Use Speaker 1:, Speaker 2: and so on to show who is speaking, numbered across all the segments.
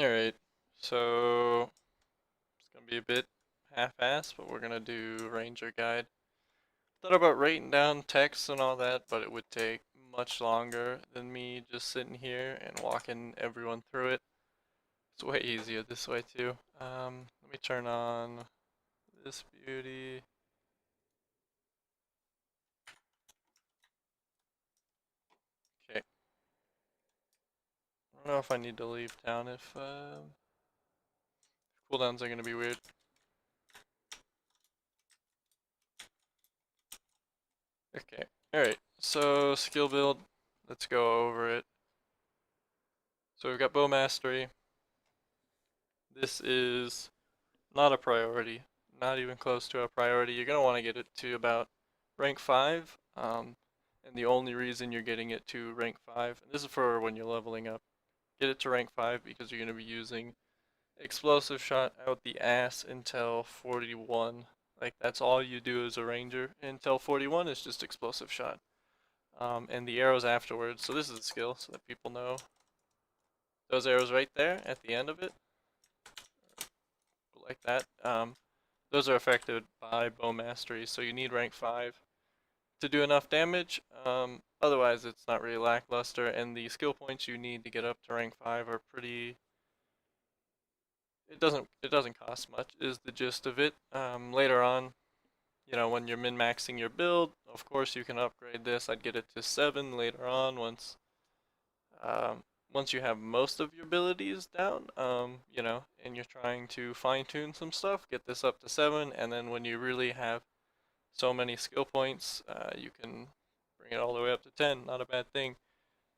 Speaker 1: Alright, so it's gonna be a bit half-assed, but we're gonna do Ranger Guide. Thought about writing down text and all that, but it would take much longer than me just sitting here and walking everyone through it. It's way easier this way too. Let me turn on this beauty. Okay, I don't know if I need to leave town if cooldowns are gonna be weird. Okay, alright, so skill build, let's go over it. So we've got bow mastery. This is not a priority, not even close to a priority. You're going to want to get it to about rank 5, and the only reason you're getting it to rank 5, and this is for when you're leveling up, get it to rank 5 because you're going to be using explosive shot out the ass until 41. Like, that's all you do as a ranger until 41 is just explosive shot. And the arrows afterwards, so this is a skill so that people know. Those arrows right there at the end of it, like that. Those are affected by bow mastery, so you need rank 5 to do enough damage. Otherwise, it's not really lackluster, and the skill points you need to get up to rank 5 are pretty. It doesn't cost much. Is the gist of it. Later on, when you're min maxing your build, of course you can upgrade this. I'd get it to 7 later on um, once you have most of your abilities down, and you're trying to fine tune some stuff, get this up to 7, and then when you really have so many skill points, you can bring it all the way up to 10. Not a bad thing.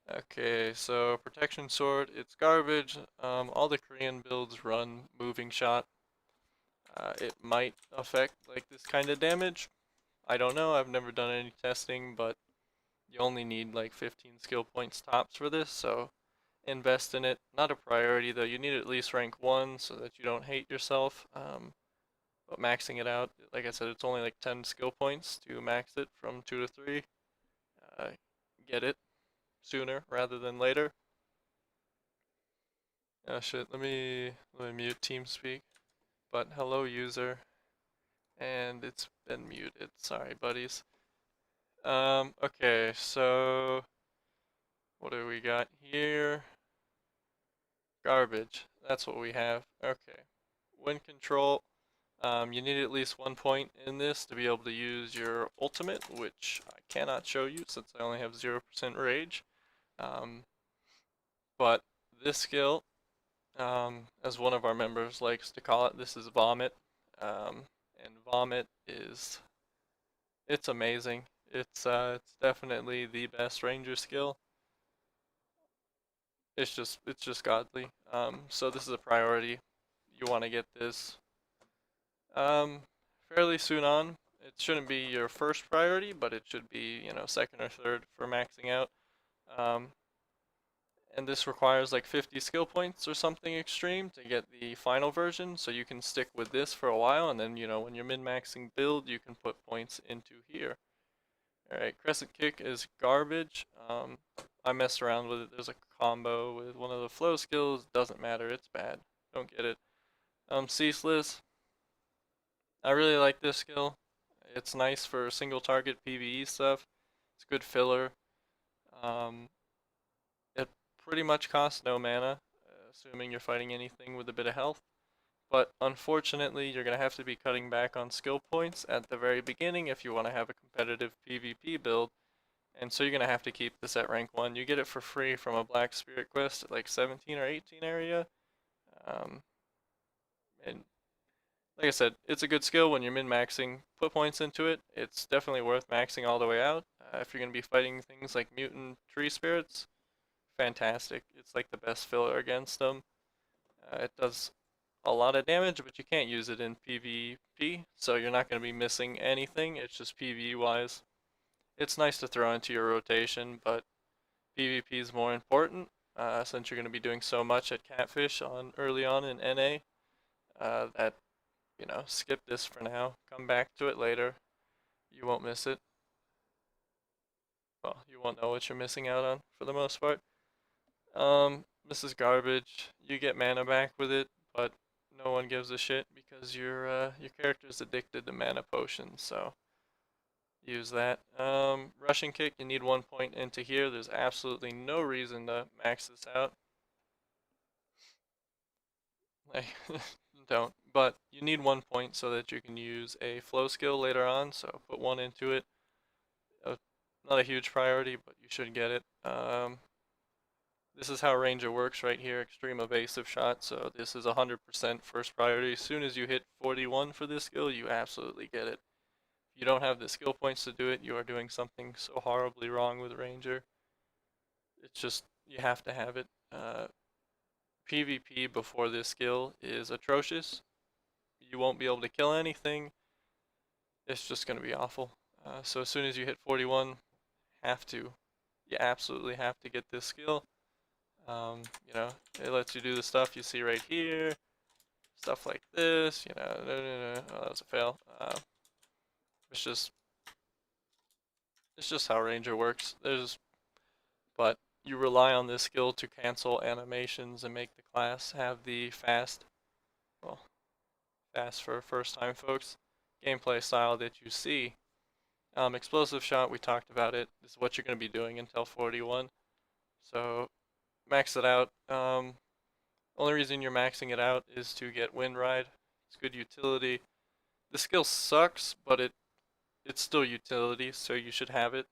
Speaker 1: Okay, so protection sword, it's garbage. All the Korean builds run moving shot. It might affect like this kind of damage. I don't know. I've never done any testing, but you only need like 15 skill points tops for this, so invest in it. Not a priority though. You need at least rank 1 so that you don't hate yourself. But maxing it out, like I said, it's only like 10 skill points to max it from 2 to 3. Uh, get it sooner rather than later. Oh shit, let me mute TeamSpeak. But hello user, and it's been muted. Sorry buddies. Okay, so what do we got here? Garbage. That's what we have. Okay. Wind control. You need at least 1 point in this to be able to use your ultimate, which I cannot show you since I only have 0% rage. Um, but this skill, as one of our members likes to call it, this is vomit. And vomit it's amazing. It's definitely the best ranger skill. It's just godly. So this is a priority. You want to get this Um, fairly soon on. It shouldn't be your first priority, but it should be, second or third for maxing out. Um, and this requires like 50 skill points or something extreme to get the final version, so you can stick with this for a while, and then, when you're min-maxing build, you can put points into here. Alright, Crescent Kick is garbage. I messed around with it. There's a combo with one of the flow skills. Doesn't matter, it's bad. Don't get it. Ceaseless. I really like this skill. It's nice for single target PvE stuff. It's good filler. Um, it pretty much costs no mana, assuming you're fighting anything with a bit of health. But unfortunately, you're going to have to be cutting back on skill points at the very beginning if you want to have a competitive PvP build. And so you're going to have to keep this at rank 1. You get it for free from a Black Spirit quest at like 17 or 18 area. Um, and like I said, it's a good skill when you're min-maxing. Put points into it. It's definitely worth maxing all the way out. If you're going to be fighting things like mutant tree spirits, fantastic. It's like the best filler against them. It does a lot of damage, but you can't use it in PvP, so you're not going to be missing anything. It's just PvE wise. It's nice to throw into your rotation, but PvP is more important since you're going to be doing so much at Catfish on early on in NA. That skip this for now. Come back to it later. You won't miss it. Well, you won't know what you're missing out on for the most part. This is garbage. You get mana back with it, but no one gives a shit because your character's addicted to mana potions, so use that. Rushing kick, you need 1 point into here. There's absolutely no reason to max this out. Like, don't. But you need 1 point so that you can use a flow skill later on, so put one into it. Not a huge priority, but you should get it. This is how Ranger works right here, extreme evasive shot, so this is 100% first priority. As soon as you hit 41 for this skill, you absolutely get it. If you don't have the skill points to do it, you are doing something so horribly wrong with Ranger. It's just, you have to have it. PvP before this skill is atrocious. You won't be able to kill anything. It's just going to be awful. So as soon as you hit 41, you absolutely have to get this skill. You know, it lets you do the stuff you see right here, stuff like this. You know, oh, that was a fail. It's just, how Ranger works. But you rely on this skill to cancel animations and make the class have the fast for first time folks gameplay style that you see. Explosive shot, we talked about it. This is what you're going to be doing until 41. So max it out. Only reason you're maxing it out is to get Wind Ride. It's good utility. The skill sucks, but it's still utility, so you should have it.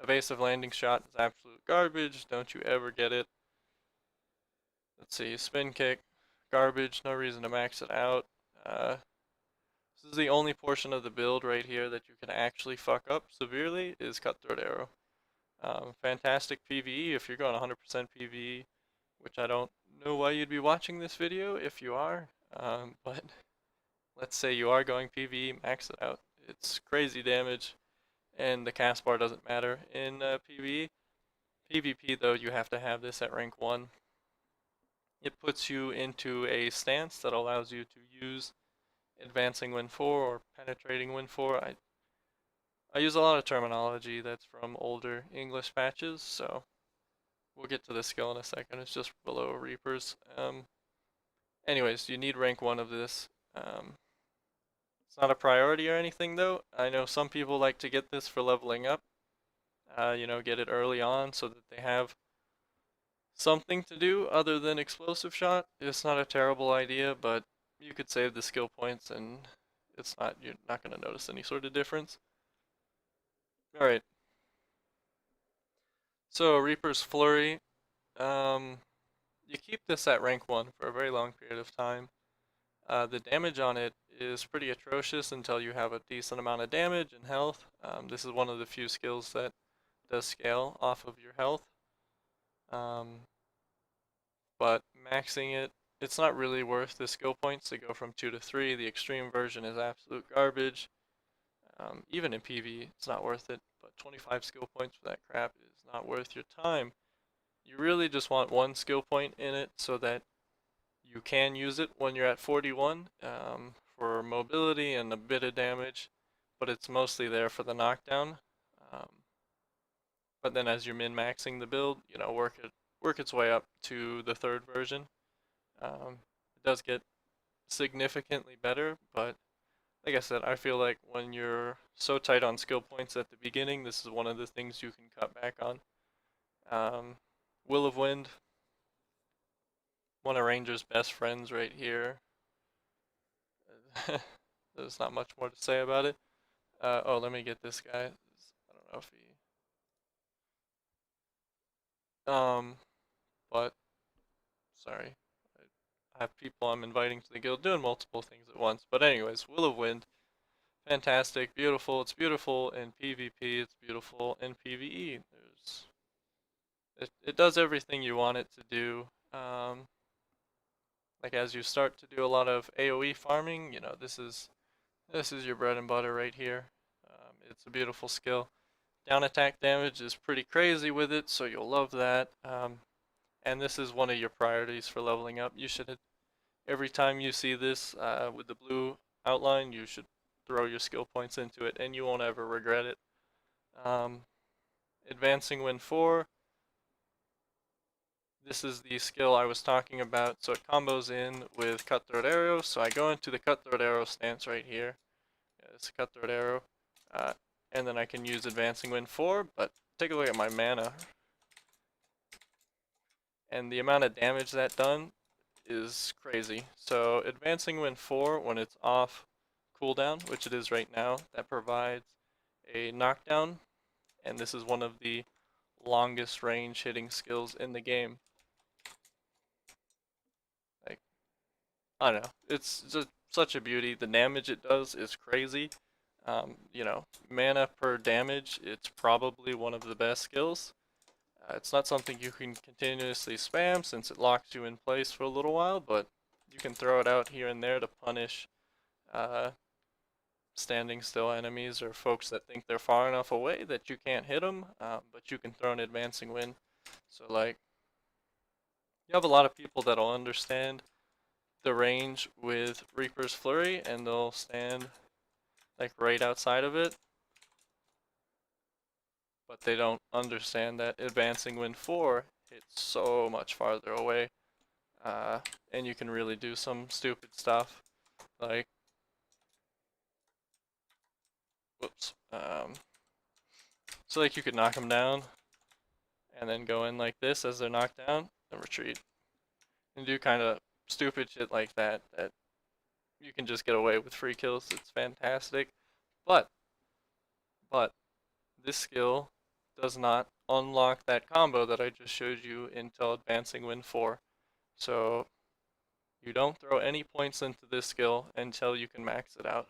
Speaker 1: Evasive landing shot is absolute garbage. Don't you ever get it. Let's see, spin kick, garbage. No reason to max it out. This is the only portion of the build right here that you can actually fuck up severely is Cutthroat Arrow. Fantastic PvE if you're going 100% PvE, which I don't know why you'd be watching this video if you are, but let's say you are going PvE, max it out. It's crazy damage, and the cast bar doesn't matter in PvE. PvP though, you have to have this at rank 1. It puts you into a stance that allows you to use advancing Wind 4 or penetrating Wind 4. I use a lot of terminology that's from older English patches, so we'll get to this skill in a second. It's just below Reapers. Anyways, you need rank 1 of this. It's not a priority or anything though. I know some people like to get this for leveling up. You know, get it early on so that they have something to do other than explosive shot. It's not a terrible idea, but you could save the skill points and you're not going to notice any sort of difference. Alright. So Reaper's Flurry. You keep this at rank 1 for a very long period of time. The damage on it is pretty atrocious until you have a decent amount of damage and health. This is one of the few skills that does scale off of your health. But maxing it, it's not really worth the skill points to go from 2 to 3. The extreme version is absolute garbage. Even in PvE, it's not worth it, but 25 skill points for that crap is not worth your time. You really just want 1 skill point in it so that you can use it when you're at 41 for mobility and a bit of damage, but it's mostly there for the knockdown. But then as you're min-maxing the build, you know, work its way up to the 3rd version. It does get significantly better, but like I said, I feel like when you're so tight on skill points at the beginning, this is one of the things you can cut back on. Will of Wind, one of Ranger's best friends right here. There's not much more to say about it. Oh, let me get this guy. I don't know if he... but, sorry. I have people I'm inviting to the guild doing multiple things at once. But anyways, Will of Wind. Fantastic, beautiful. It's beautiful in PvP. It's beautiful in PvE. It does everything you want it to do. Like as you start to do a lot of AoE farming, you know, this is your bread and butter right here. It's a beautiful skill. Down attack damage is pretty crazy with it, so you'll love that. And this is one of your priorities for leveling up. You should, every time you see this with the blue outline, you should throw your skill points into it, and you won't ever regret it. Advancing Wind 4. this is the skill I was talking about. So it combos in with Cutthroat Arrow. So I go into the Cutthroat Arrow stance right here. Yeah, it's a Cutthroat Arrow. Uh, and then I can use Advancing Wind 4, but take a look at my mana. And the amount of damage that done is crazy. So Advancing Wind 4, when it's off cooldown, which it is right now, that provides a knockdown, and this is one of the longest range hitting skills in the game. Like, I don't know, it's just such a beauty. The damage it does is crazy. You know, mana per damage, it's probably one of the best skills. It's not something you can continuously spam since it locks you in place for a little while, but you can throw it out here and there to punish uh, standing still enemies or folks that think they're far enough away that you can't hit them, but you can throw an Advancing Wind. So like, you have a lot of people that'll understand the range with Reaper's Flurry and they'll stand like right outside of it, but they don't understand that Advancing Wind 4 hits so much farther away, and you can really do some stupid stuff like, whoops, so like you could knock them down and then go in like this as they're knocked down and retreat and do kind of stupid shit like that you can just get away with free kills. It's fantastic, but but this skill does not unlock that combo that I just showed you until Advancing Wind 4. So you don't throw any points into this skill until you can max it out.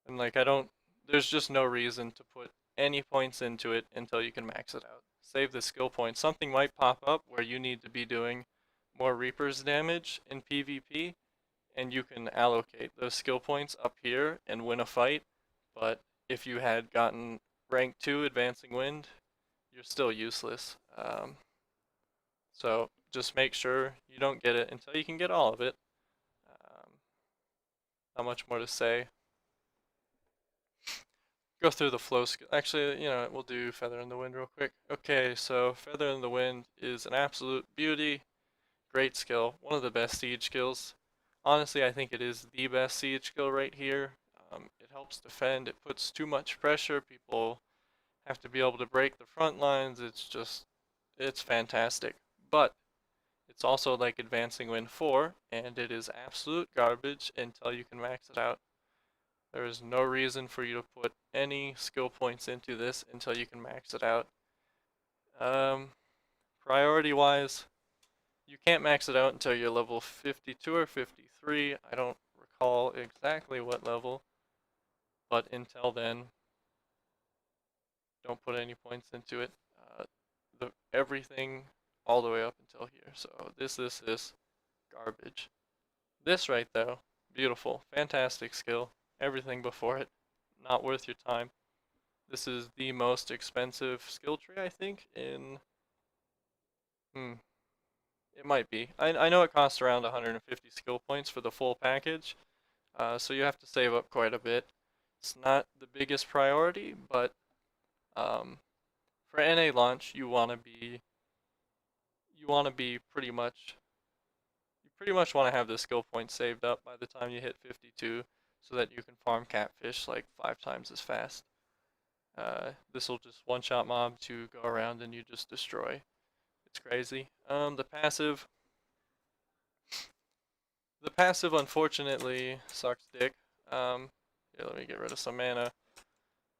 Speaker 1: And like, there's just no reason to put any points into it until you can max it out. Save the skill points. Something might pop up where you need to be doing more Reaper's damage in PvP, and you can allocate those skill points up here and win a fight. But if you had gotten rank 2 Advancing Wind, you're still useless. So just make sure you don't get it until you can get all of it. Um, Not much more to say. Go through the flow skill. Actually, you know, we'll do Feather in the Wind real quick. Okay, so Feather in the Wind is an absolute beauty. Great skill. One of the best siege skills. Honestly, I think it is the best siege skill right here. It helps defend. It puts too much pressure. People have to be able to break the front lines. It's fantastic. But it's also like Advancing Wind 4, and it is absolute garbage until you can max it out. There is no reason for you to put any skill points into this until you can max it out. Priority wise, you can't max it out until you're level 52 or 53. I don't recall exactly what level, but until then, don't put any points into it. Everything all the way up until here. So this, garbage. This right though, beautiful, fantastic skill. Everything before it, not worth your time. This is the most expensive skill tree, I think, in... It might be. I know it costs around 150 skill points for the full package, so you have to save up quite a bit. It's not the biggest priority, but for NA launch, you want to be pretty much, you pretty much want to have the skill points saved up by the time you hit 52, so that you can farm catfish like 5 times as fast. This will just one-shot mob to go around and you just destroy. It's crazy. The passive unfortunately sucks dick. Yeah, let me get rid of some mana.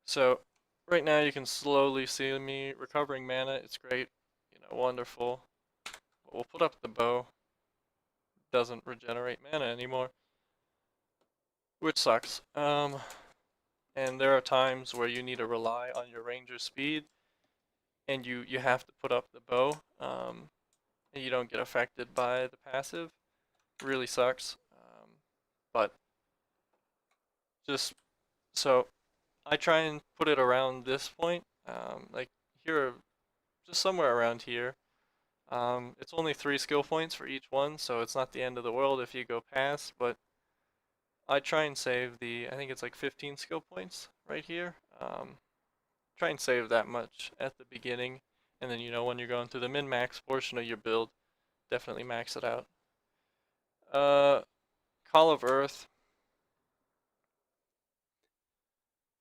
Speaker 1: So right now you can slowly see me recovering mana. It's great, you know, wonderful. But we'll put up the bow. It doesn't regenerate mana anymore, which sucks. And there are times where you need to rely on your ranger speed, and you have to put up the bow, and you don't get affected by the passive. Really sucks. But just so I try and put it around this point, like here, just somewhere around here. It's only 3 skill points for each one, so it's not the end of the world if you go past, but I try and save I think it's like 15 skill points right here. Try and save that much at the beginning, and then when you're going through the min-max portion of your build, definitely max it out. Call of Earth.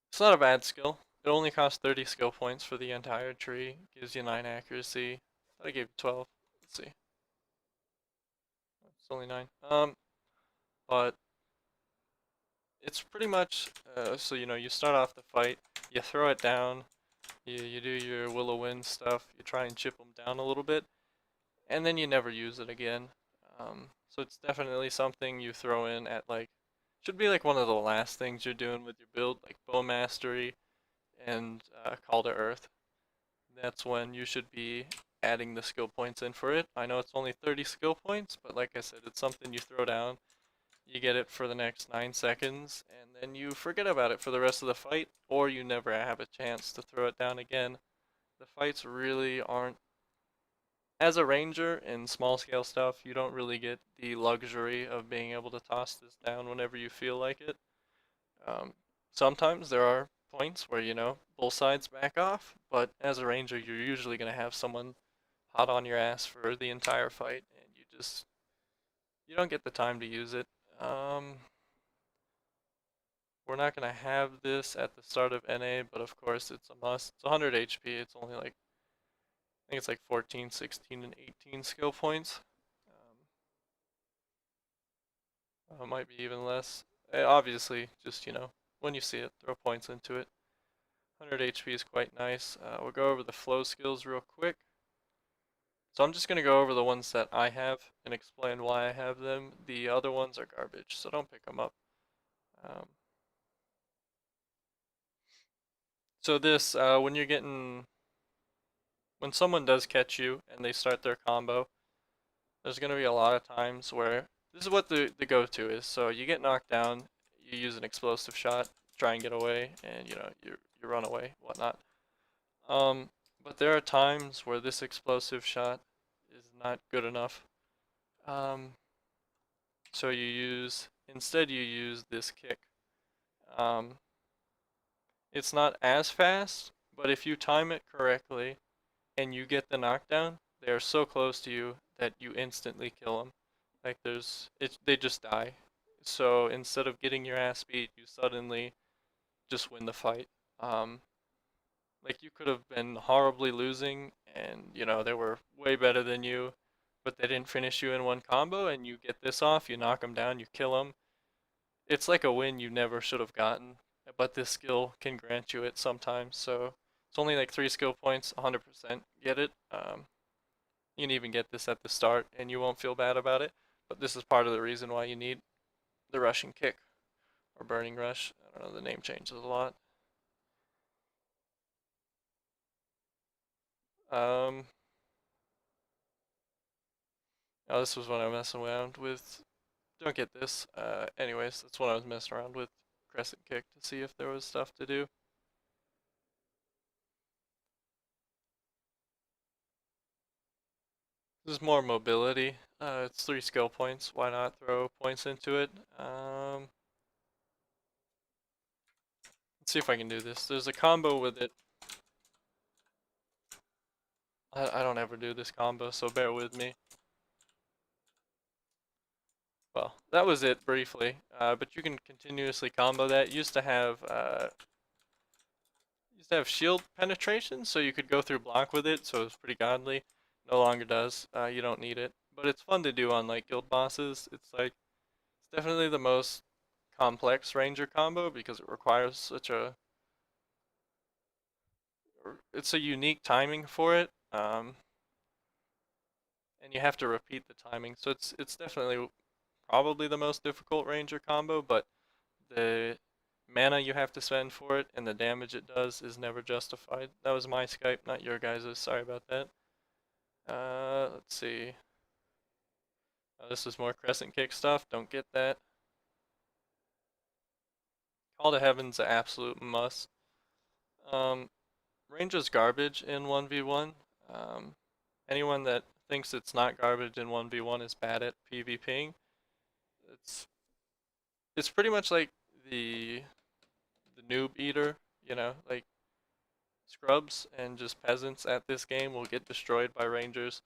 Speaker 1: It's not a bad skill. It only costs 30 skill points for the entire tree. Gives you 9 accuracy. I gave you 12. Let's see. It's only 9. But it's pretty much so you start off the fight, you throw it down, you do your Will o Wisp stuff, you try and chip them down a little bit, and then you never use it again. So it's definitely something you throw in at like should be like one of the last things you're doing with your build, like Bow Mastery and Call to Earth. That's when you should be adding the skill points in for it. I know it's only 30 skill points, but like I said, it's something you throw down. You get it for the next 9 seconds, and then you forget about it for the rest of the fight, or you never have a chance to throw it down again. The fights really aren't. As a ranger in small scale stuff, you don't really get the luxury of being able to toss this down whenever you feel like it. Um, Sometimes there are points where, both sides back off, but as a ranger, you're usually going to have someone hot on your ass for the entire fight, and you don't get the time to use it. Um, we're not going to have this at the start of NA, but of course it's a must. It's 100 HP, it's only like, I think it's like 14, 16, and 18 skill points. It might be even less. Obviously, just, when you see it, throw points into it. 100 HP is quite nice. We'll go over the flow skills real quick. So I'm just going to go over the ones that I have and explain why I have them. The other ones are garbage, so don't pick them up. Um, so this, when someone does catch you and they start their combo, there's going to be a lot of times where this is what the go-to is. So you get knocked down, you use an explosive shot, try and get away, and you run away, whatnot. Um, but there are times where this explosive shot is not good enough. Um, so instead you use this kick. Um, it's not as fast, but if you time it correctly and you get the knockdown, they are so close to you that you instantly kill them. Like they just die. So instead of getting your ass beat, you suddenly just win the fight. Um, like you could have been horribly losing, and they were way better than you, but they didn't finish you in one combo, and you get this off, you knock them down, you kill them. It's like a win you never should have gotten, but this skill can grant you it sometimes. So it's only like 3 skill points, 100% get it. You can even get this at the start, and you won't feel bad about it. But this is part of the reason why you need the rushing kick or burning rush. I don't know, the name changes a lot. Um, oh, this was when I was messing around with. Don't get this. Anyways, that's when I was messing around with crescent kick to see if there was stuff to do. This is more mobility. It's 3 skill points. Why not throw points into it? Let's see if I can do this. There's a combo with it. I don't ever do this combo, so bear with me. Well, that was it briefly, but you can continuously combo that. Used to have shield penetration, so you could go through block with it, so it's pretty godly. No longer does. You don't need it, but it's fun to do on like guild bosses. It's definitely the most complex ranger combo because it requires it's a unique timing for it. And you have to repeat the timing, so it's definitely probably the most difficult ranger combo, but the mana you have to spend for it and the damage it does is never justified. That was my Skype, not your guys's. Sorry about that. Let's see. Oh, this is more crescent kick stuff. Don't get that. Call to Heaven's an absolute must. Um, range is garbage in 1v1. Um, anyone that thinks it's not garbage in 1v1 is bad at PvPing. It's it's pretty much like the noob eater, like scrubs and just peasants at this game will get destroyed by rangers,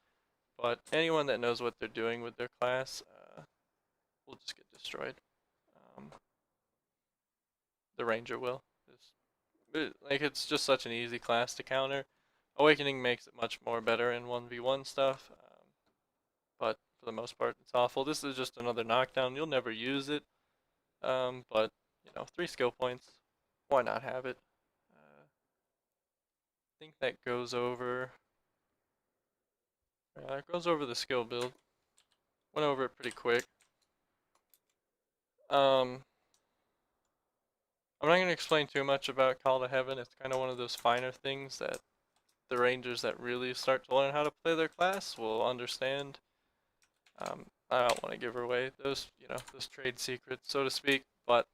Speaker 1: but anyone that knows what they're doing with their class will just get destroyed. Um, the ranger will. Like it's just such an easy class to counter. Awakening makes it much more better in 1v1 stuff, but for the most part it's awful. This is just another knockdown. You'll never use it, but you know, 3 skill points. Why not have it? I think that goes over. It goes over the skill build. Went over it pretty quick. I'm not going to explain too much about Call to Heaven. It's kind of one of those finer things that the rangers that really start to learn how to play their class will understand. I don't want to give away those, you know, those trade secrets, so to speak. But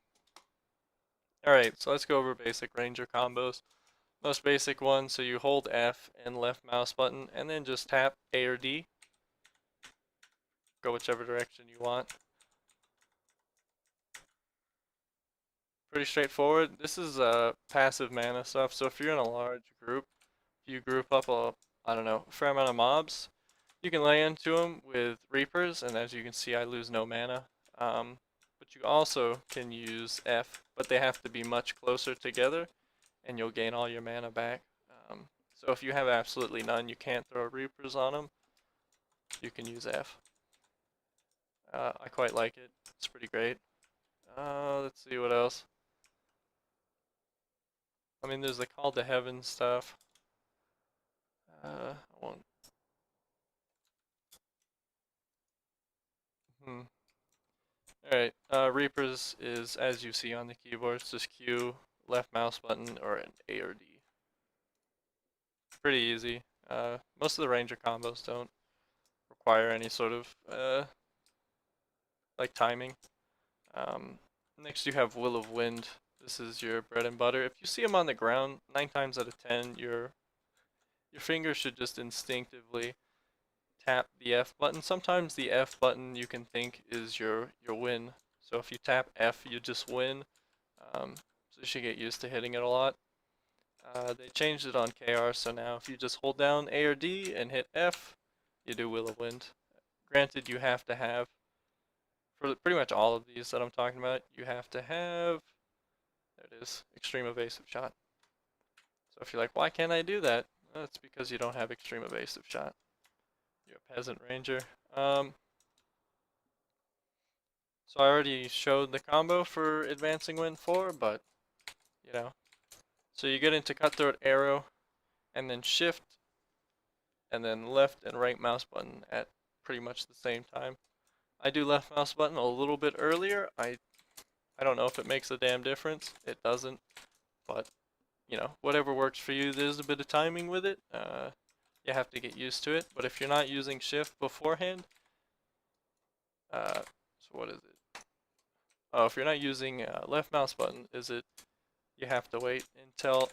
Speaker 1: all right, so let's go over basic ranger combos. Most basic one, so you hold F and left mouse button, and then just tap A or D. Go whichever direction you want. Pretty straightforward. This is passive mana stuff. So if you're in a large group, if you group up I don't know, a fair amount of mobs, you can lay into them with Reapers, and as you can see, I lose no mana. But you also can use F, but they have to be much closer together, and you'll gain all your mana back. So if you have absolutely none, you can't throw Reapers on them, you can use F. I quite like it. It's pretty great. Let's see what else. I mean, there's the Call to Heaven stuff. I won't. Alright, Reapers is, as you see on the keyboard, it's just Q, left mouse button, or an A or D. Pretty easy. Most of the Ranger combos don't require any sort of, like timing. Next you have Will of Wind. This is your bread and butter. If you see them on the ground, 9 times out of 10, your finger should just instinctively tap the F button. Sometimes the F button you can think is your win. So if you tap F, you just win. So you should get used to hitting it a lot. They changed it on KR, so now if you just hold down A or D and hit F, you do Will of Wind. Granted, you have to have, for pretty much all of these that I'm talking about, you have to have, there it is, Extreme Evasive Shot. So if you're like, why can't I do that? Well, it's because you don't have Extreme Evasive Shot. You're a Peasant Ranger. So I already showed the combo for Advancing Wind 4, but, you know. So you get into Cutthroat Arrow, and then Shift, and then left and right mouse button at pretty much the same time. I do left mouse button a little bit earlier. I don't know if it makes a damn difference. It doesn't, but you know, whatever works for you. There's a bit of timing with it. You have to get used to it. But if you're not using shift beforehand, so what is it? Oh, if you're not using left mouse button, you have to wait until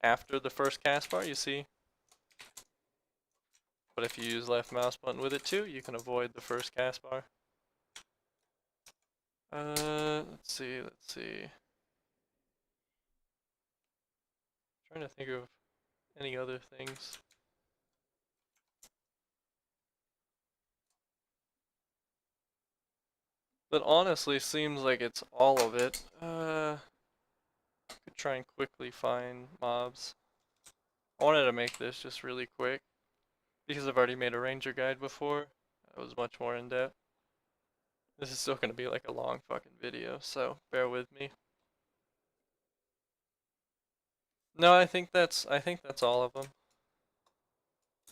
Speaker 1: after the first cast bar, you see. But if you use left mouse button with it too, you can avoid the first cast bar. Let's see. Trying to think of any other things. But honestly, seems like it's all of it. Could try and quickly find mobs. I wanted to make this just really quick because I've already made a ranger guide before. It was much more in depth. This is still gonna be like a long fucking video, so bear with me. No, I think that's all of them.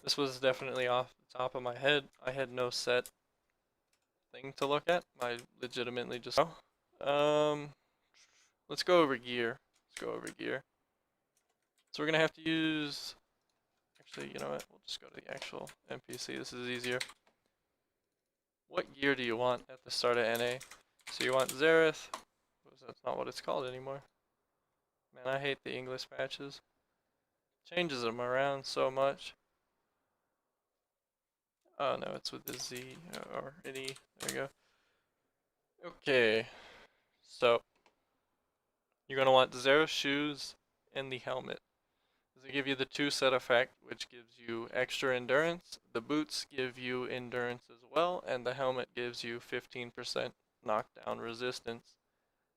Speaker 1: This was definitely off the top of my head. I had no set thing to look at. I legitimately just let's go over gear. So we're gonna have to use, actually, you know what? We'll just go to the actual NPC. This is easier. What gear do you want at the start of NA? So you want Xerath. That's not what it's called anymore. Man, I hate the English patches. Changes them around so much. Oh no, it's with the Z or an E. There we go. Okay, so you're gonna want Xerath shoes and the helmet. is they give you the 2-set effect, which gives you extra endurance. The boots give you endurance as well, and the helmet gives you 15% knockdown resistance.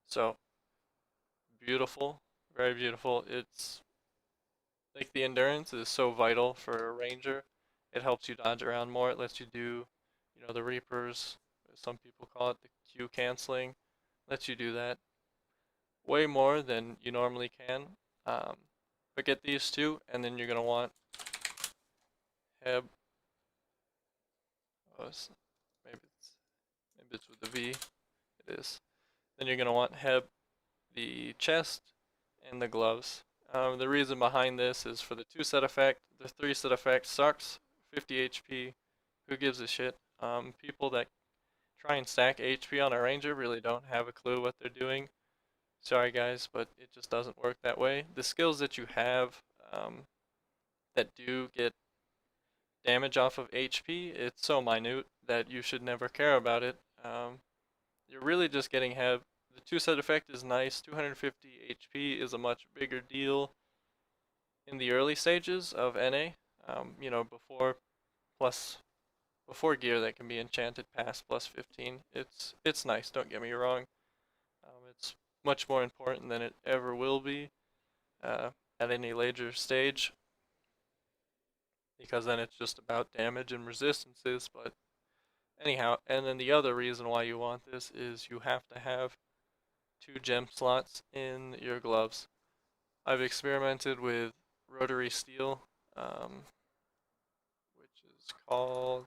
Speaker 1: So, beautiful, very beautiful. It's like the endurance is so vital for a ranger. It helps you dodge around more. It lets you do, the Reapers, as some people call it, the Q canceling. Lets you do that way more than you normally can. Um, but get these two, and then you're gonna want Heb. Oh, maybe it's with the V. It is. Then you're gonna want Heb, the chest, and the gloves. The reason behind this is for the 2-set effect. The 3-set effect sucks. 50 HP. Who gives a shit? People that try and stack HP on a ranger really don't have a clue what they're doing. Sorry guys, but it just doesn't work that way. The skills that you have that do get damage off of HP, it's so minute that you should never care about it. You're really just getting Heb. The 2-set effect is nice. 250 HP is a much bigger deal in the early stages of NA. Before plus before gear that can be enchanted past plus 15. It's nice. Don't get me wrong. It's much more important than it ever will be at any later stage, because then it's just about damage and resistances. But anyhow, and then the other reason why you want this is you have to have 2 gem slots in your gloves. I've experimented with rotary steel, which is called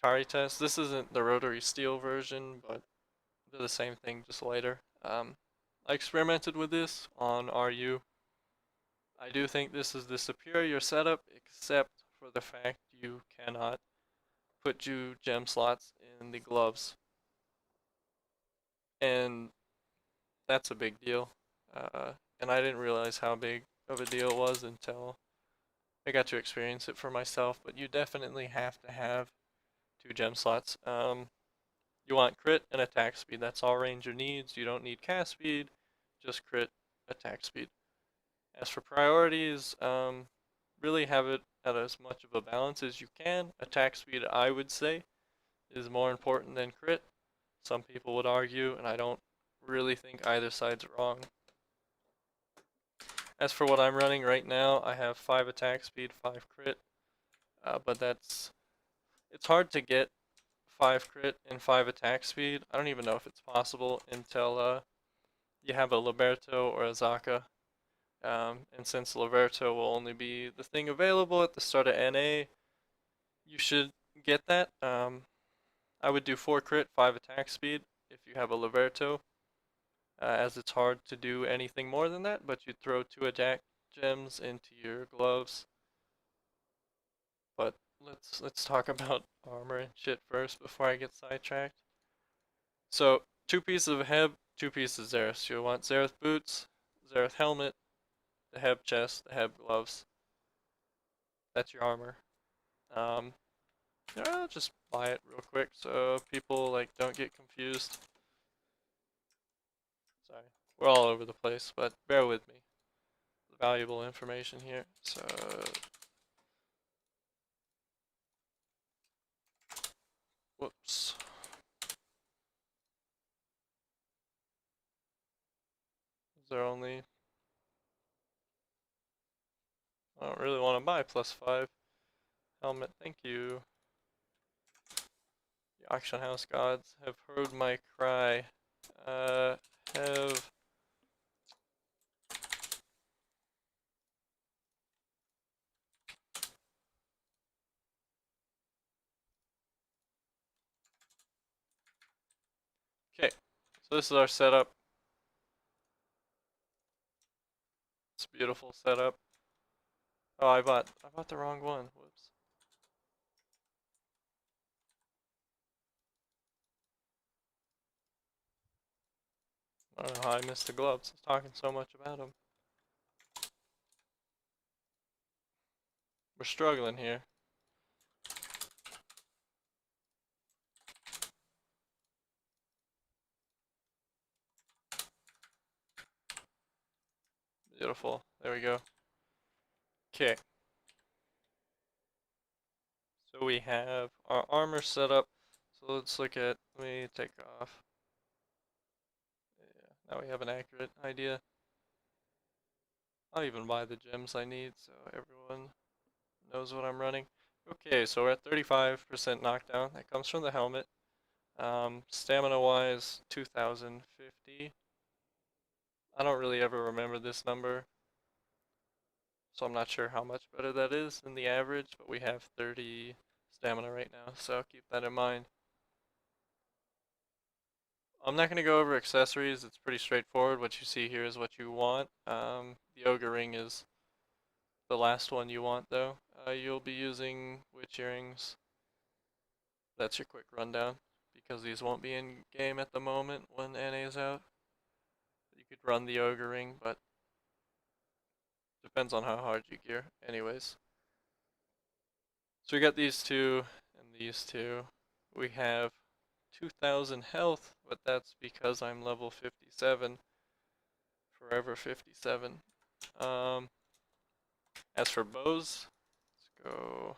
Speaker 1: Tari Test. This isn't the rotary steel version, but they're the same thing, just lighter. I experimented with this on RU. I do think this is the superior setup, except for the fact you cannot put 2 gem slots in the gloves. And that's a big deal. And I didn't realize how big of a deal it was until I got to experience it for myself. But you definitely have to have 2 gem slots. You want crit and attack speed. That's all ranger needs. You don't need cast speed, just crit, attack speed. As for priorities, really have it at as much of a balance as you can. Attack speed, I would say, is more important than crit. Some people would argue, and I don't really think either side's wrong. As for what I'm running right now, I have 5 attack speed, 5 crit, but it's hard to get 5 crit and 5 attack speed. I don't even know if it's possible until you have a Liberto or a Zaka. And since Liberto will only be the thing available at the start of NA, you should get that. I would do 4 crit, 5 attack speed if you have a Liberto, as it's hard to do anything more than that, but you'd throw 2 attack gems into your gloves. But let's talk about armor and shit first before I get sidetracked. So 2 pieces of Heb, 2 pieces of Xerath. You'll want Xerath boots, Xerath helmet, the Heb chest, the Heb gloves. That's your armor. I'll just buy it real quick so people don't get confused. Sorry, we're all over the place, but bear with me. Valuable information here. So whoops. Is there only? I don't really want to buy +5 helmet. Thank you. The auction house gods have heard my cry. Have okay. So this is our setup. It's a beautiful setup. Oh, I bought the wrong one. Whoops. I don't know how I missed the gloves. I was talking so much about them. We're struggling here. Beautiful. There we go. Okay. So we have our armor set up. So let's look at, let me take off. Yeah, now we have an accurate idea. I'll even buy the gems I need so everyone knows what I'm running. Okay, so we're at 35% knockdown. That comes from the helmet. Stamina wise, 2050. I don't really ever remember this number, so I'm not sure how much better that is than the average, but we have 30 stamina right now, so keep that in mind. I'm not going to go over accessories, it's pretty straightforward. What you see here is what you want. The Ogre Ring is the last one you want though. You'll be using witch earrings. That's your quick rundown, because these won't be in game at the moment when NA is out. You could run the Ogre Ring, but depends on how hard you gear. Anyways. So we got these two and these two. We have 2,000 health, but that's because I'm level 57. Forever 57. As for bows, let's go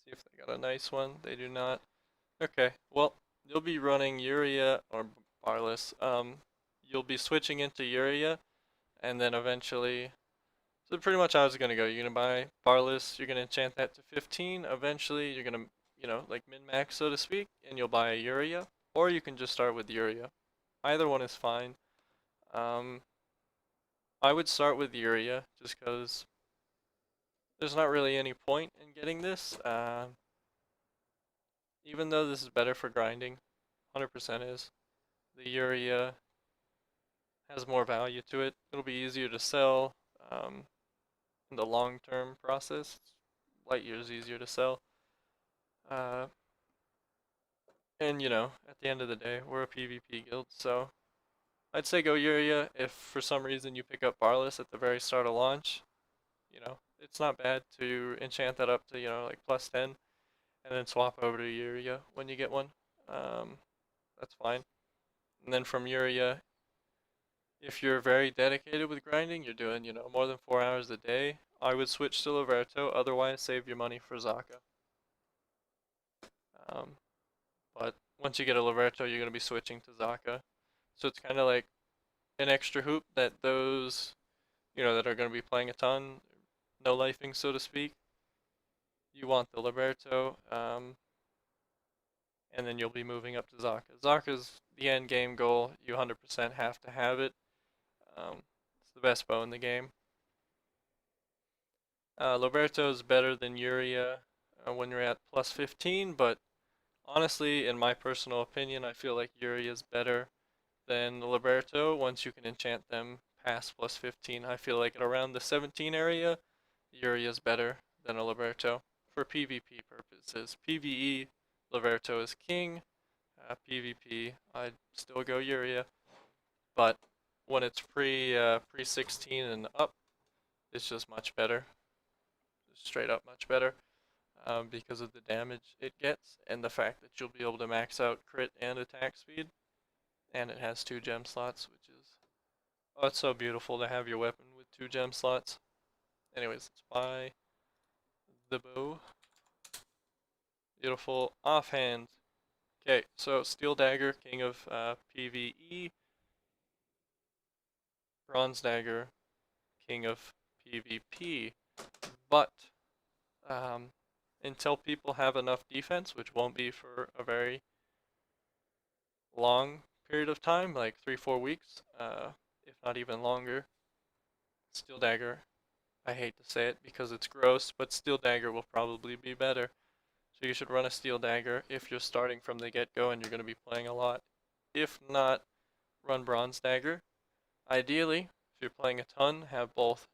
Speaker 1: see if they got a nice one. They do not. Okay, well, you'll be running Uria or Barless. You'll be switching into Uria, and then eventually. So pretty much how it's gonna go. You're gonna buy Barless. You're gonna enchant that to 15. Eventually, you're gonna, like min-max so to speak, and you'll buy a Uria, or you can just start with Uria. Either one is fine. I would start with Uria just because there's not really any point in getting this. Even though this is better for grinding, 100% is. The Uria has more value to it. It'll be easier to sell in the long-term process. Light years easier to sell. Uh, and at the end of the day, we're a PvP guild, so I'd say go Uria. If for some reason you pick up Barless at the very start of launch, it's not bad to enchant that up to, like plus 10, and then swap over to Uria when you get one. That's fine. And then from Uria, if you're very dedicated with grinding, you're doing, more than 4 hours a day, I would switch to Liberto, otherwise save your money for Zaka. But once you get a Liberto, you're going to be switching to Zaka. So it's kind of like an extra hoop that those, that are going to be playing a ton, no lifing so to speak, you want the Liberto, and then you'll be moving up to Zaka. Zaka's the end game goal, you 100% have to have it. It's the best bow in the game. Liberto is better than Uria when you're at plus 15, but honestly, in my personal opinion, I feel like Uria is better than Liberto once you can enchant them past plus 15. I feel like at around the 17 area, Uria is better than a Liberto for PvP purposes. PvE, Liberto is king. PvP, I'd still go Uria, but when it's pre 16 and up, it's just much better. Just straight up much better. Because of the damage it gets and the fact that you'll be able to max out crit and attack speed. And it has 2 gem slots, which is, oh, it's so beautiful to have your weapon with 2 gem slots. Anyways, let's buy the bow. Beautiful offhand. Okay, so Steel Dagger, king of PvE. Bronze Dagger, king of PvP. But until people have enough defense, which won't be for a very long period of time, like 3-4 weeks, if not even longer, Steel Dagger, I hate to say it because it's gross, but Steel Dagger will probably be better. So you should run a Steel Dagger if you're starting from the get-go and you're going to be playing a lot. If not, run Bronze Dagger. Ideally, if you're playing a ton, have both.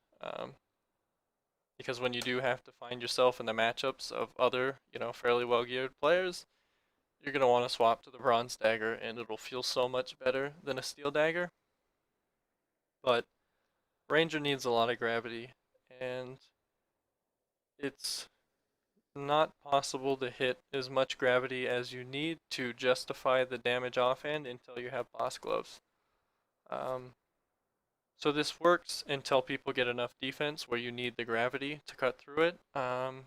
Speaker 1: Because when you do have to find yourself in the matchups of other, fairly well-geared players, you're going to want to swap to the Bronze Dagger and it'll feel so much better than a Steel Dagger. But Ranger needs a lot of gravity, and it's not possible to hit as much gravity as you need to justify the damage offhand until you have boss gloves. So this works until people get enough defense where you need the gravity to cut through it. And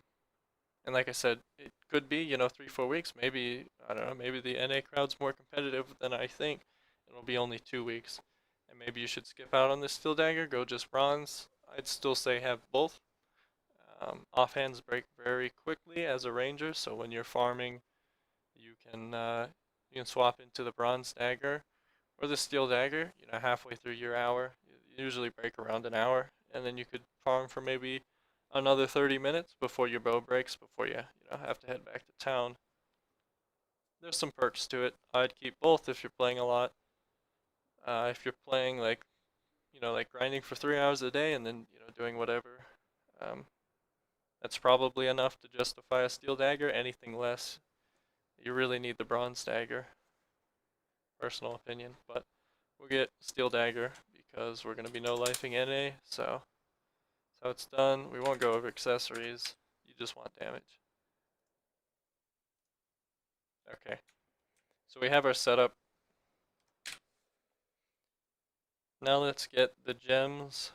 Speaker 1: like I said, it could be, 3, 4 weeks. Maybe, I don't know, maybe the NA crowd's more competitive than I think. It'll be only 2 weeks. And maybe you should skip out on this Steel Dagger, go just bronze. I'd still say have both. Offhands break very quickly as a ranger, so when you're farming, you can you can swap into the bronze dagger or the steel dagger. Halfway through your hour, you usually break around an hour, and then you could farm for maybe another 30 minutes before your bow breaks, before you have to head back to town. There's some perks to it. I'd keep both if you're playing a lot. If you're playing like grinding for 3 hours a day and then doing whatever, um, that's probably enough to justify a steel dagger. Anything less, you really need the bronze dagger. Personal opinion, but we'll get steel dagger because we're gonna be no lifing NA. So that's how it's done. We won't go over accessories. You just want damage. Okay. So we have our setup. Now let's get the gems.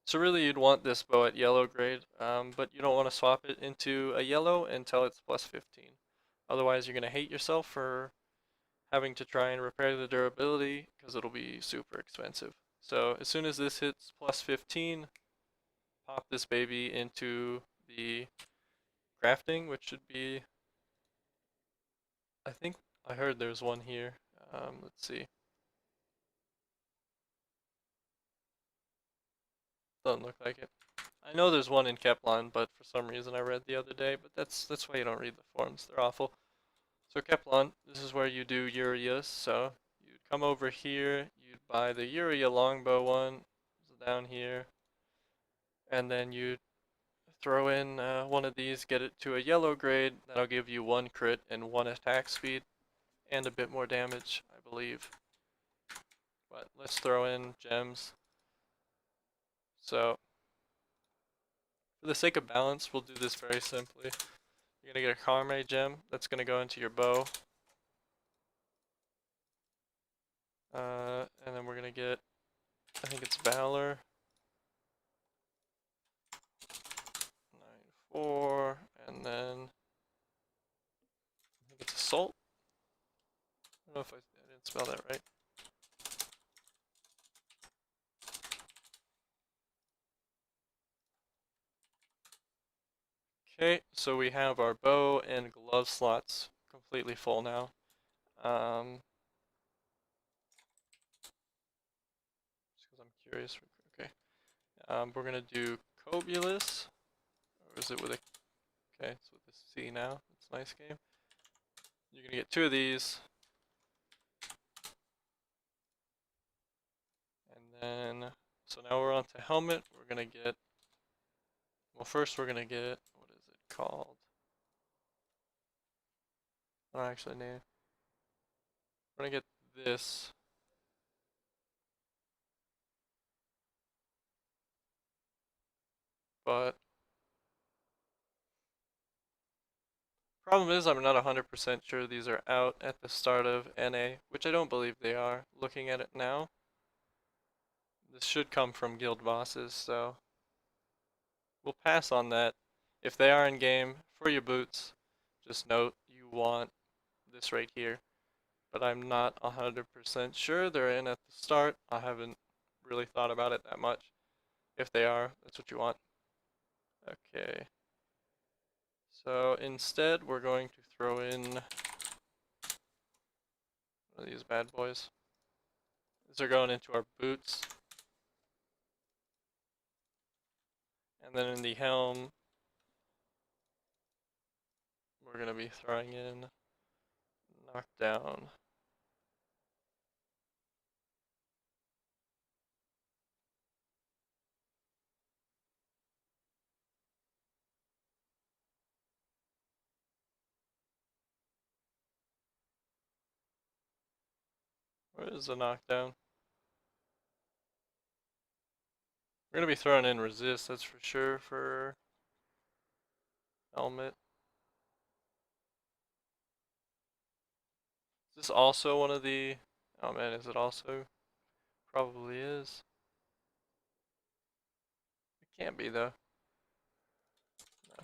Speaker 1: So really you'd want this bow at yellow grade, but you don't want to swap it into a yellow until it's plus 15. Otherwise you're going to hate yourself for having to try and repair the durability because it'll be super expensive. So as soon as this hits plus 15, pop this baby into the crafting, which should be, I think I heard there's one here. Let's see. Doesn't look like it. I know there's one in Keplan, but for some reason I read the other day, but that's why you don't read the forums. They're awful. So Keplan, this is where you do Urias. So you'd come over here, you'd buy the Uria longbow one down here, and then you'd throw in one of these, get it to a yellow grade. That'll give you 1 crit and 1 attack speed, and a bit more damage, I believe. But let's throw in gems. So for the sake of balance, we'll do this very simply. You're gonna get a Karma gem that's gonna go into your bow. And then we're gonna get, I think it's Valor. 9-4, and then I think it's Assault. I don't know if I didn't spell that right. Okay, so we have our bow and glove slots completely full now. Just because I'm curious. Okay. We're gonna do Cobulus, or is it with a? Okay, it's with a C now. It's a nice game. You're gonna get 2 of these, and then so now we're on to helmet. We're gonna get. Well, first we're gonna get, what is it called? I don't actually know. We're gonna get this. But problem is I'm not 100% sure these are out at the start of NA, which I don't believe they are, looking at it now. This should come from guild bosses, so we'll pass on that. If they are in game, for your boots, just note you want this right here. But I'm not 100% sure they're in at the start. I haven't really thought about it that much. If they are, that's what you want. Okay. So instead, we're going to throw in one of these bad boys. These are going into our boots. And then in the helm, we're going to be throwing in knockdown. Where is the knockdown? We're going to be throwing in resist, that's for sure, for helmet. Is this also one of the... Oh man, is it also? probably is. It can't be though. No.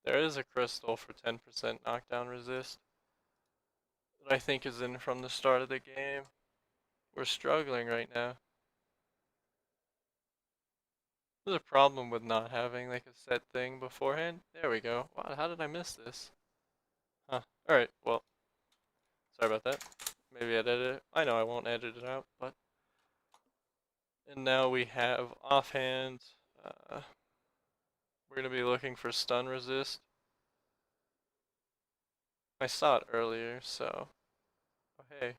Speaker 1: There is a crystal for 10% knockdown resist that I think is in from the start of the game. We're struggling right now. There's a problem with not having like a set thing beforehand. There we go. Wow, how did I miss this? Huh. Alright, well, sorry about that. Maybe I'd edit it. I know I won't edit it out, but. And now we have offhand. We're going to be looking for stun resist. I saw it earlier, so. Oh, hey.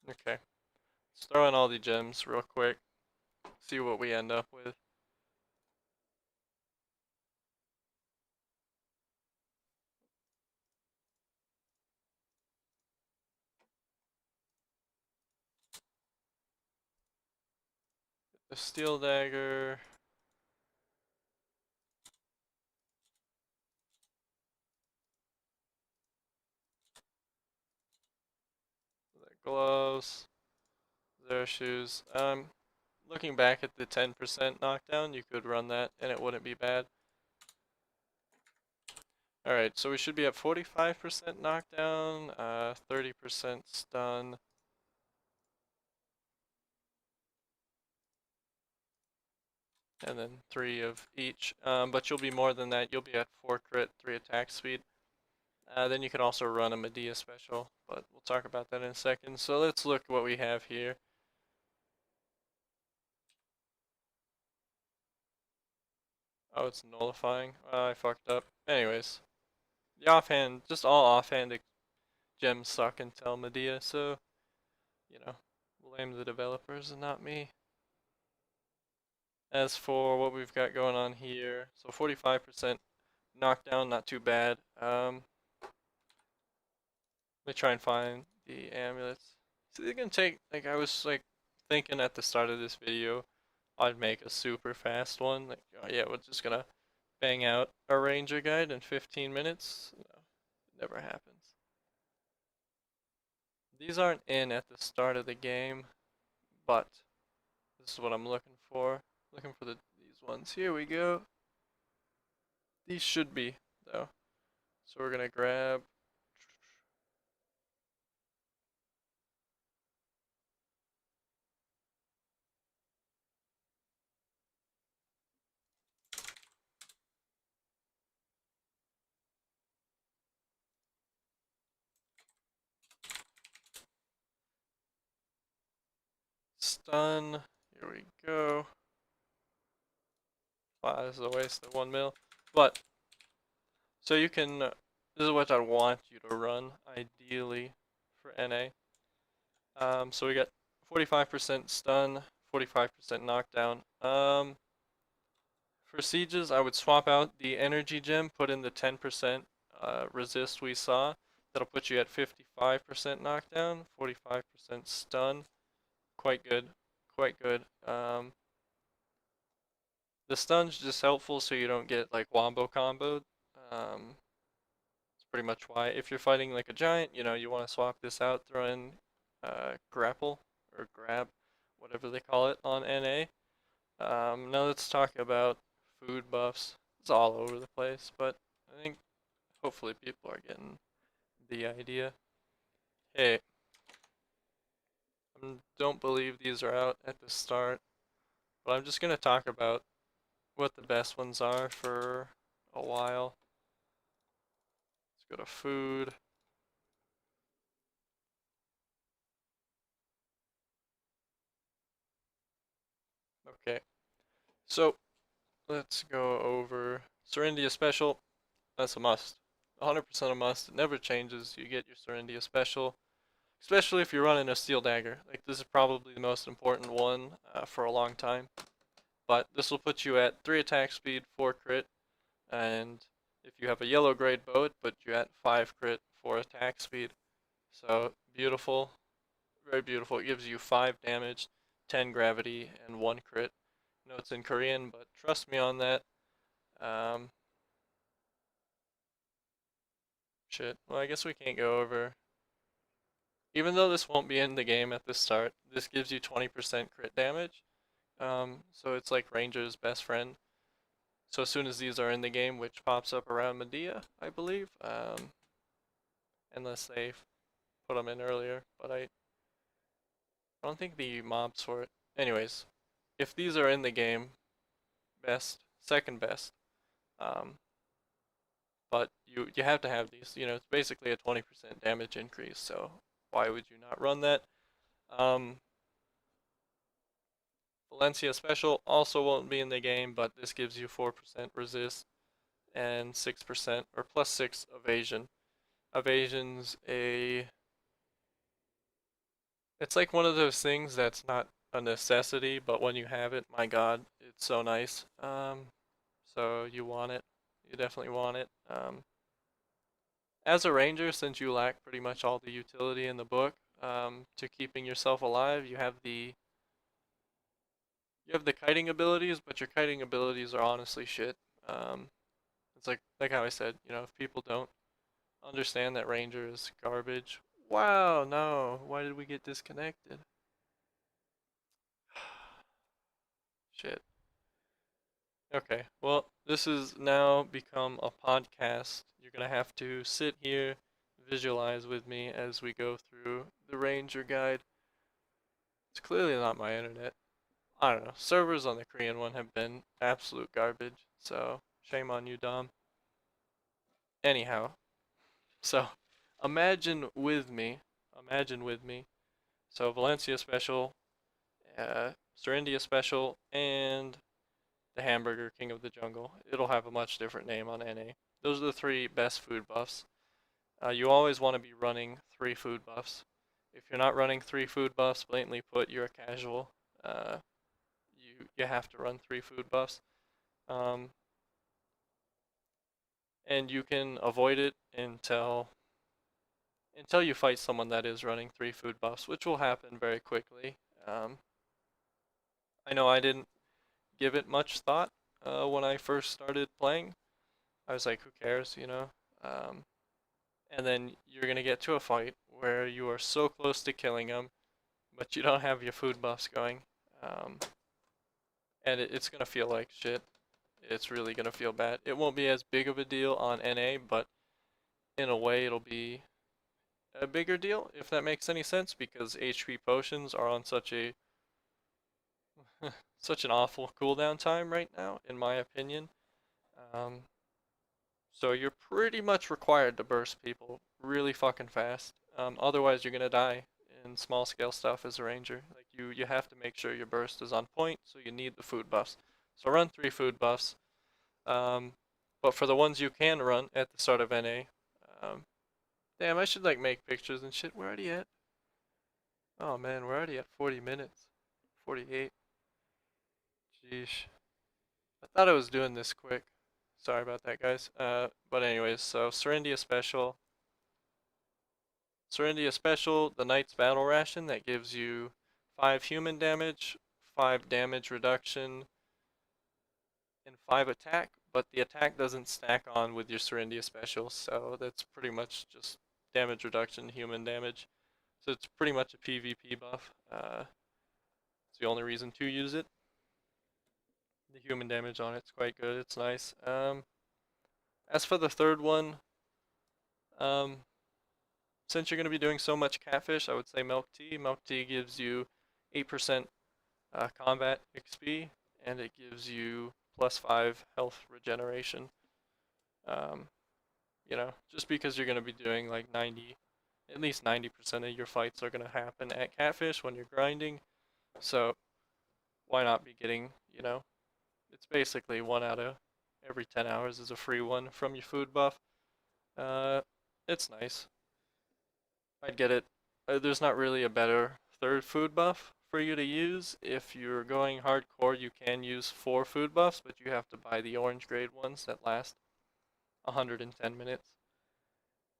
Speaker 1: Okay. Let's throw in all the gems real quick. See what we end up with. The steel dagger. The gloves. Their shoes. Looking back at the 10% knockdown, you could run that and it wouldn't be bad. Alright, so we should be at 45% knockdown, 30% stun. And then 3 of each. But you'll be more than that. You'll be at 4 crit, 3 attack speed. Then you can also run a Medea special, but we'll talk about that in a second. So let's look what we have here. Oh, it's nullifying. I fucked up. Anyways, the offhand, just all offhand gems suck until Medea, so, you know, blame the developers and not me. As for what we've got going on here, so 45% knockdown, not too bad. Let me try and find the amulets. So they're gonna take, like I was like thinking at the start of this video, I'd make a super fast one. Like, oh yeah, we're just gonna bang out a ranger guide in 15 minutes. No, it never happens. These aren't in at the start of the game, but this is what I'm looking for. Looking for these ones. Here we go. These should be though. So we're gonna grab. Stun. Here we go. Wow, this is a waste of 1 mil. But, so you can, this is what I want you to run, ideally, for NA. So we got 45% stun, 45% knockdown. For sieges, I would swap out the energy gem, put in the 10% resist we saw. That'll put you at 55% knockdown, 45% stun. Quite good, quite good. The stun's just helpful so you don't get like wombo comboed. It's pretty much why. If you're fighting like a giant, you know, you want to swap this out, throw in grapple or grab, whatever they call it on NA. Now let's talk about food buffs. It's all over the place, but I think hopefully people are getting the idea. Hey, I don't believe these are out at the start, but I'm just gonna talk about what the best ones are for a while. Let's go to food. Okay, so let's go over Serendia Special. That's a must. 100% a must. It never changes. You get your Serendia Special. Especially if you're running a Steel Dagger. Like, this is probably the most important one for a long time. But this will put you at 3 attack speed, 4 crit, and If you have a yellow grade bow, it puts you at 5 crit for attack speed. So beautiful, very beautiful. It gives you 5 damage, 10 gravity, and 1 crit. I know it's in Korean, but trust me on that. Um, shit. Well, I guess we can't go over. Even though this won't be in the game at the start, this gives you 20% crit damage. So it's like Ranger's best friend. So as soon as these are in the game, which pops up around Medea, I believe, unless they put them in earlier, but I don't think the mobs for it. Anyways, if these are in the game, best, second best. Um, but you have to have these. You know, it's basically a 20% damage increase. So why would you not run that? Um, Valencia Special also won't be in the game, but this gives you 4% resist and 6% or plus 6 evasion. Evasion's a it's like one of those things that's not a necessity, but when you have it, my god, it's so nice. So you want it. You definitely want it. As a ranger, since you lack pretty much all the utility in the book, to keeping yourself alive, you have the kiting abilities, but your kiting abilities are honestly shit. Um, it's like how I said, you know, if people don't understand that ranger is garbage. Wow, no. Why did we get disconnected? Shit. Okay, well, this has now become a podcast. You're gonna have to sit here, visualize with me as we go through the Ranger guide. It's clearly not my internet. I don't know. Servers on the Korean one have been absolute garbage, so shame on you, Dom. Anyhow, so imagine with me. So Valencia special, Serendia special, and the Hamburger King of the Jungle. It'll have a much different name on NA. Those are the 3 best food buffs. You always want to be running 3 food buffs. If you're not running 3 food buffs, blatantly put, you're a casual. Uh, you have to run 3 food buffs. Um, and you can avoid it until you fight someone that is running 3 food buffs, which will happen very quickly. Um, I know I didn't give it much thought when I first started playing. I was like, who cares, you know? Um, and then you're gonna get to a fight where you are so close to killing them, but you don't have your food buffs going, um, and it's gonna feel like shit. It's really gonna feel bad. It won't be as big of a deal on NA, but in a way it'll be a bigger deal if that makes any sense because HP potions are on such a such an awful cooldown time right now, in my opinion. Um, so you're pretty much required to burst people really fucking fast. Otherwise, you're gonna die in small scale stuff as a ranger. Like you have to make sure your burst is on point, so you need the food buffs. So run 3 food buffs. Um, but for the ones you can run at the start of NA, damn, I should like make pictures and shit. We're already at. Oh man, we're already at 40 minutes. 48. Jeez. I thought I was doing this quick. Sorry about that, guys. But anyways, so Serendia Special. Serendia Special, the Knight's Battle Ration that gives you 5 human damage, 5 damage reduction, and 5 attack, but the attack doesn't stack on with your Serendia Special, so that's pretty much just damage reduction, human damage. So it's pretty much a PvP buff. It's the only reason to use it. The human damage on it's quite good. It's nice. As for the third one, um, since you're going to be doing so much catfish, I would say milk tea. Milk tea gives you 8% combat XP, and it gives you plus 5 health regeneration. Um, you know, just because you're going to be doing like at least 90% of your fights are going to happen at catfish when you're grinding. So why not be getting, you know, it's basically 1 out of every 10 hours is a free one from your food buff. Uh, it's nice. I'd get it. There's not really a better third food buff for you to use. If you're going hardcore, you can use 4 food buffs, but you have to buy the orange grade ones that last 110 minutes.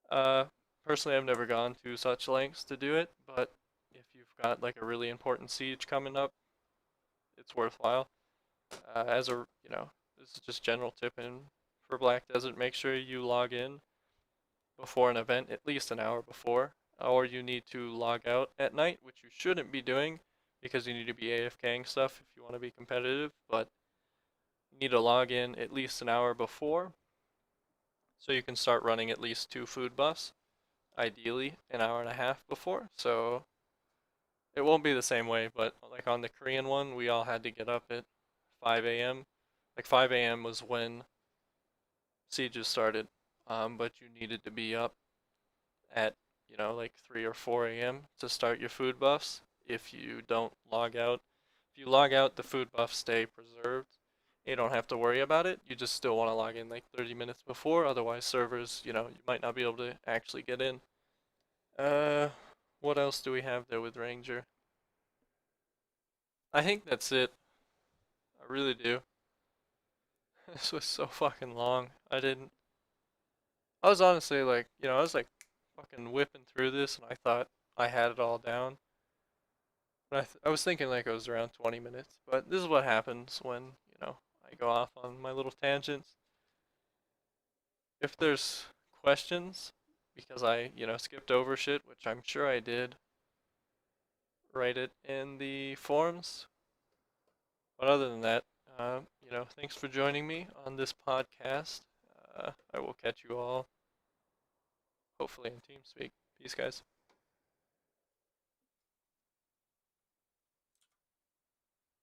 Speaker 1: Uh, Personally, I've never gone to such lengths to do it, but if you've got like a really important siege coming up, it's worthwhile. As a, this is just general tip in for Black Desert, make sure you log in before an event, at least an hour before, or you need to log out at night, which you shouldn't be doing because you need to be AFKing stuff if you want to be competitive, but you need to log in at least an hour before so you can start running at least 2 food buffs, ideally an hour and a half before. So it won't be the same way, but like on the Korean one, we all had to get up at 5 a.m. Like 5 a.m. was when sieges started, but you needed to be up at like 3 or 4 a.m. to start your food buffs. If you don't log out, if you log out, the food buffs stay preserved. You don't have to worry about it. You just still want to log in like 30 minutes before, otherwise servers, you might not be able to actually get in. Uh, what else do we have there with Ranger? I think that's it. I really do. This was so fucking long. I was honestly like, I was like fucking whipping through this and I thought I had it all down. But I was thinking like it was around 20 minutes. But this is what happens when, I go off on my little tangents. If there's questions, because I, skipped over shit, which I'm sure I did, write it in the forums. But other than that, thanks for joining me on this podcast. I will catch you all hopefully in TeamSpeak. Peace, guys.